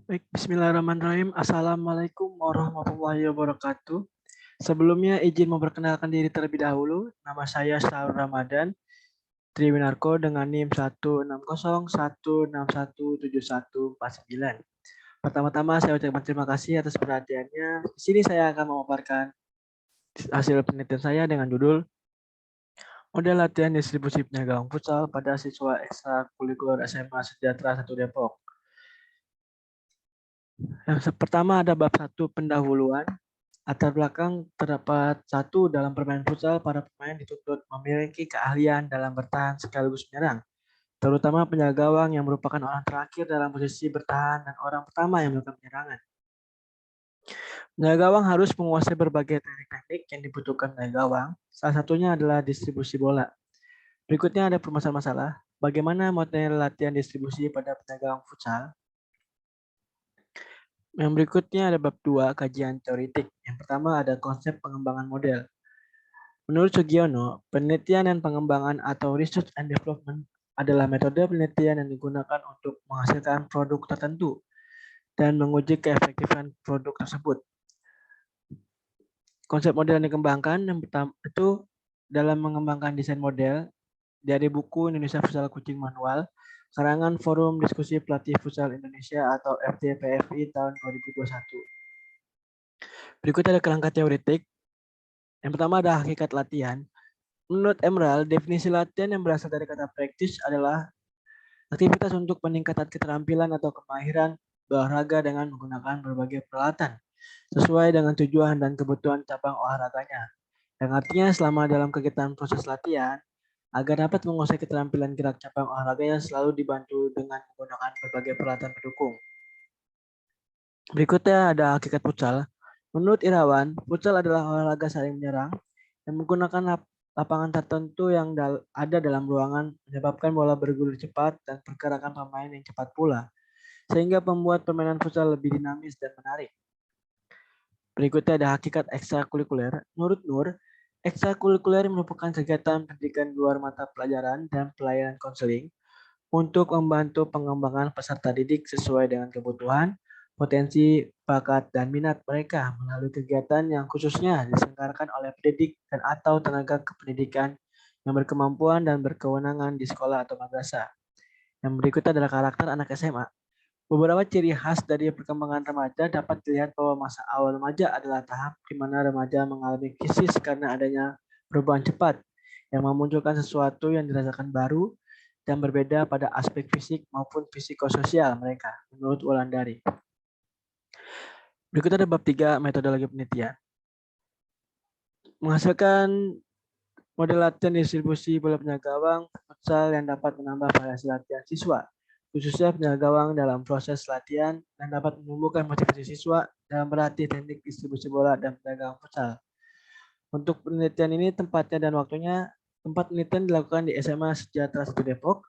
Baik, bismillahirrahmanirrahim. Assalamualaikum warahmatullahi wabarakatuh. Sebelumnya izin memperkenalkan diri terlebih dahulu. Nama saya Syahrul Ramadan Triwinarko dengan NIM 16016174149. Pertama-tama saya ucapkan terima kasih atas perhatiannya. Di sini saya akan memaparkan hasil penelitian saya dengan judul Model Latihan Distribusi Penyegawan Futsal pada Siswa Ekstrakurikuler SMA Sejahtera 1 Depok. Yang pertama ada bab 1 pendahuluan. Latar belakang terdapat satu dalam permainan futsal, para pemain dituntut memiliki keahlian dalam bertahan sekaligus menyerang, terutama penjaga gawang yang merupakan orang terakhir dalam posisi bertahan dan orang pertama yang melakukan penyerangan. Penjaga gawang harus menguasai berbagai teknik-teknik yang dibutuhkan penjaga gawang. Salah satunya adalah distribusi bola. Berikutnya ada permasalahan masalah. Bagaimana model latihan distribusi pada penjaga gawang futsal? Yang berikutnya ada bab 2, kajian teoritik. Yang pertama ada konsep pengembangan model. Menurut Sugiono, penelitian dan pengembangan atau research and development adalah metode penelitian yang digunakan untuk menghasilkan produk tertentu dan menguji keefektifan produk tersebut. Konsep model yang dikembangkan yang pertama itu dalam mengembangkan desain model dari buku Indonesia Futsal Kucing Manual, karangan Forum Diskusi Pelatih Futsal Indonesia atau FTPFI tahun 2021. Berikutnya ada kerangka teoretik. Yang pertama ada hakikat latihan. Menurut Emerald, definisi latihan yang berasal dari kata practice adalah aktivitas untuk peningkatan keterampilan atau kemahiran berolahraga dengan menggunakan berbagai peralatan sesuai dengan tujuan dan kebutuhan cabang olahraganya. Yang artinya selama dalam kegiatan proses latihan, agar dapat menguasai keterampilan gerak cabang olahraganya selalu dibantu dengan menggunakan berbagai peralatan pendukung. Berikutnya ada hakikat futsal. Menurut Irawan, futsal adalah olahraga saling menyerang yang menggunakan lapangan tertentu yang ada dalam ruangan menyebabkan bola bergulir cepat dan pergerakan pemain yang cepat pula, sehingga membuat permainan futsal lebih dinamis dan menarik. Berikutnya ada hakikat ekstrakurikuler. Menurut Nur, ekstrakurikuler merupakan kegiatan pendidikan luar mata pelajaran dan pelayanan konseling untuk membantu pengembangan peserta didik sesuai dengan kebutuhan, potensi, bakat, dan minat mereka melalui kegiatan yang khususnya diselenggarakan oleh pendidik dan atau tenaga kependidikan yang berkemampuan dan berkewenangan di sekolah atau madrasah. Yang berikutnya adalah karakter anak SMA. Beberapa ciri khas dari perkembangan remaja dapat dilihat bahwa masa awal remaja adalah tahap di mana remaja mengalami krisis karena adanya perubahan cepat yang memunculkan sesuatu yang dirasakan baru dan berbeda pada aspek fisik maupun psikososial mereka, menurut Wulandari. Berikutnya ada bab 3, metodologi penelitian. Menghasilkan model latihan distribusi bola penjaga gawang futsal yang dapat menambah variasi latihan siswa, khususnya penjaga gawang dalam proses latihan dan dapat menumbuhkan motivasi siswa dalam berlatih teknik distribusi bola dan penjaga gawang futsal. Untuk penelitian ini tempatnya dan waktunya, tempat penelitian dilakukan di SMA Sejahtera 1 Depok.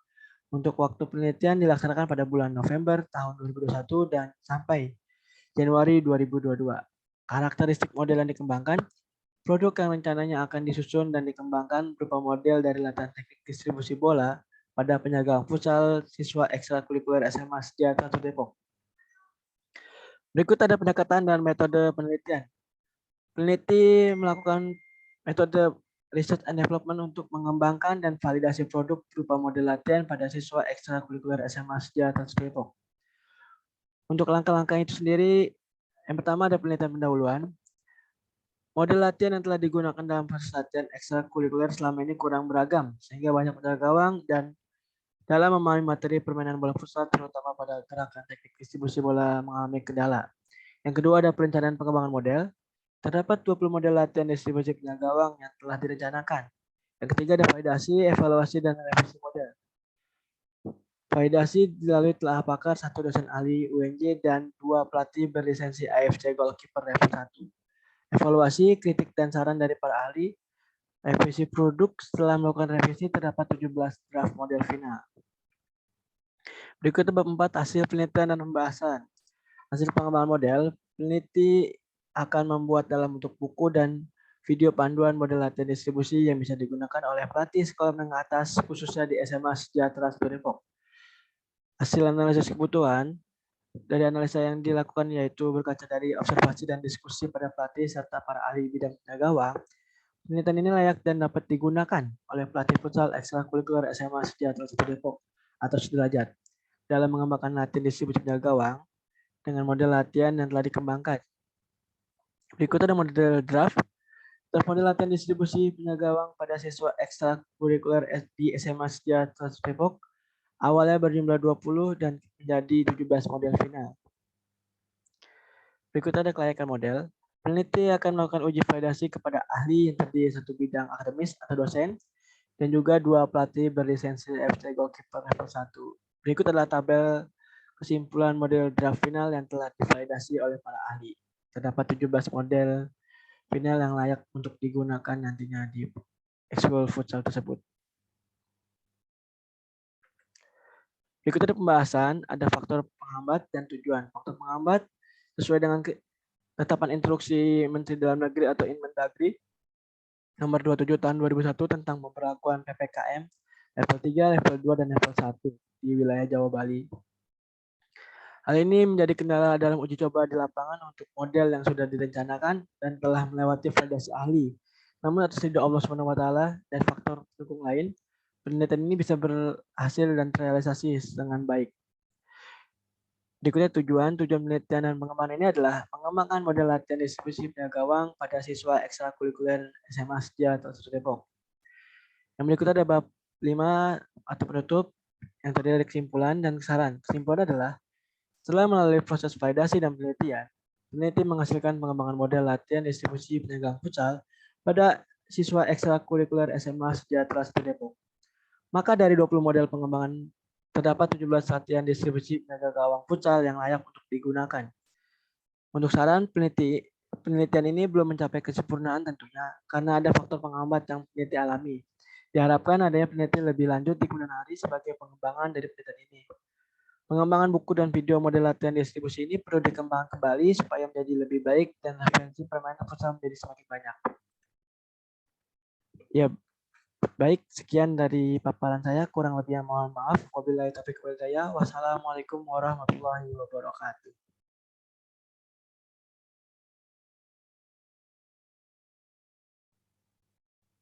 Untuk waktu penelitian dilaksanakan pada bulan November tahun 2021 dan sampai Januari 2022. Karakteristik model yang dikembangkan, produk yang rencananya akan disusun dan dikembangkan berupa model dari latihan teknik distribusi bola pada penjaga futsal siswa ekstrakurikuler SMA Sejahtera 1 Depok. Berikut ada pendekatan dan metode penelitian. Peneliti melakukan metode research and development untuk mengembangkan dan validasi produk berupa model latihan pada siswa ekstrakurikuler SMA Sejahtera 1 Depok. Untuk langkah-langkah itu sendiri, yang pertama ada penelitian pendahuluan. Model latihan yang telah digunakan dalam proses latihan ekstrakurikuler selama ini kurang beragam, sehingga banyak penjaga gawang dan dalam memahami materi permainan bola futsal, terutama pada gerakan teknik distribusi bola mengalami kendala. Yang kedua ada perencanaan pengembangan model. Terdapat 20 model latihan distribusi penjaga gawang yang telah direncanakan. Yang ketiga ada validasi, evaluasi, dan revisi model. Validasi dilalui telah pakar, 1 dosen ahli UNJ, dan 2 pelatih berlisensi AFC Goalkeeper level 1. Evaluasi, kritik, dan saran dari para ahli. Revisi produk, setelah melakukan revisi terdapat 17 draft model final. Berikutnya bab 4, hasil penelitian dan pembahasan. Hasil pengembangan model, peneliti akan membuat dalam bentuk buku dan video panduan model latihan distribusi yang bisa digunakan oleh pelatih sekolah menengah atas khususnya di SMA Sejahtera 1 Depok. Hasil analisis kebutuhan, Dari analisa yang dilakukan yaitu berkaca dari observasi dan diskusi pada pelatih serta para ahli bidang penjaga gawang, penelitian ini layak dan dapat digunakan oleh pelatih futsal ekstrakurikuler SMA Sejahtera 1 Depok atau sederajat dalam mengembangkan latihan distribusi penjaga gawang dengan model latihan yang telah dikembangkan. Berikut ada model draft. Draft model latihan distribusi penjaga gawang pada siswa ekstrakurikuler di SMA Sejahtera 1 Depok awalnya berjumlah 20 dan menjadi 17 model final. Berikut ada kelayakan model. Peneliti akan melakukan uji validasi kepada ahli yang terdiri satu bidang akademis atau dosen, dan juga 2 pelatih berlisensi FC Goalkeeper level 1. Berikut adalah tabel kesimpulan model draft final yang telah divalidasi oleh para ahli. Terdapat 17 model final yang layak untuk digunakan nantinya di ekskul futsal tersebut. Berikut ada pembahasan, ada faktor penghambat dan tujuan. Faktor penghambat sesuai dengan ketetapan instruksi Menteri Dalam Negeri atau Inmendagri nomor 27 tahun 2001 tentang pemberlakuan PPKM level 3, level 2, dan level 1 di wilayah Jawa Bali. Hal ini menjadi kendala dalam uji coba di lapangan untuk model yang sudah direncanakan dan telah melewati validasi ahli. Namun atas ridho Allah SWT dan faktor pendukung lain, penelitian ini bisa berhasil dan terrealisasi dengan baik. Berikutnya tujuan penelitian dan pengembangan ini adalah mengembangkan model latihan distribusi penjaga gawang pada siswa ekstrakurikuler SMA Sejahtera 1 Depok. Yang berikut ada bab 5 atau penutup yang terdiri dari kesimpulan dan saran. Kesimpulan adalah setelah melalui proses validasi dan penelitian, peneliti menghasilkan pengembangan model latihan distribusi penjaga futsal pada siswa ekstrakurikuler SMA Sejahtera 1 Depok. Maka dari 20 model pengembangan terdapat 17 latihan distribusi penjaga gawang futsal yang layak untuk digunakan. Untuk saran, penelitian ini belum mencapai kesempurnaan tentunya, karena ada faktor penghambat yang peneliti alami. Diharapkan adanya penelitian lebih lanjut di kemudian hari sebagai pengembangan dari penelitian ini. Pengembangan buku dan video model latihan distribusi ini perlu dikembangkan kembali supaya menjadi lebih baik dan referensi permainan futsal menjadi semakin banyak. Ya, baik, sekian dari paparan saya. Kurang lebihnya mohon maaf. Wabillahi taufiq wal hidayah. Wassalamualaikum warahmatullahi wabarakatuh.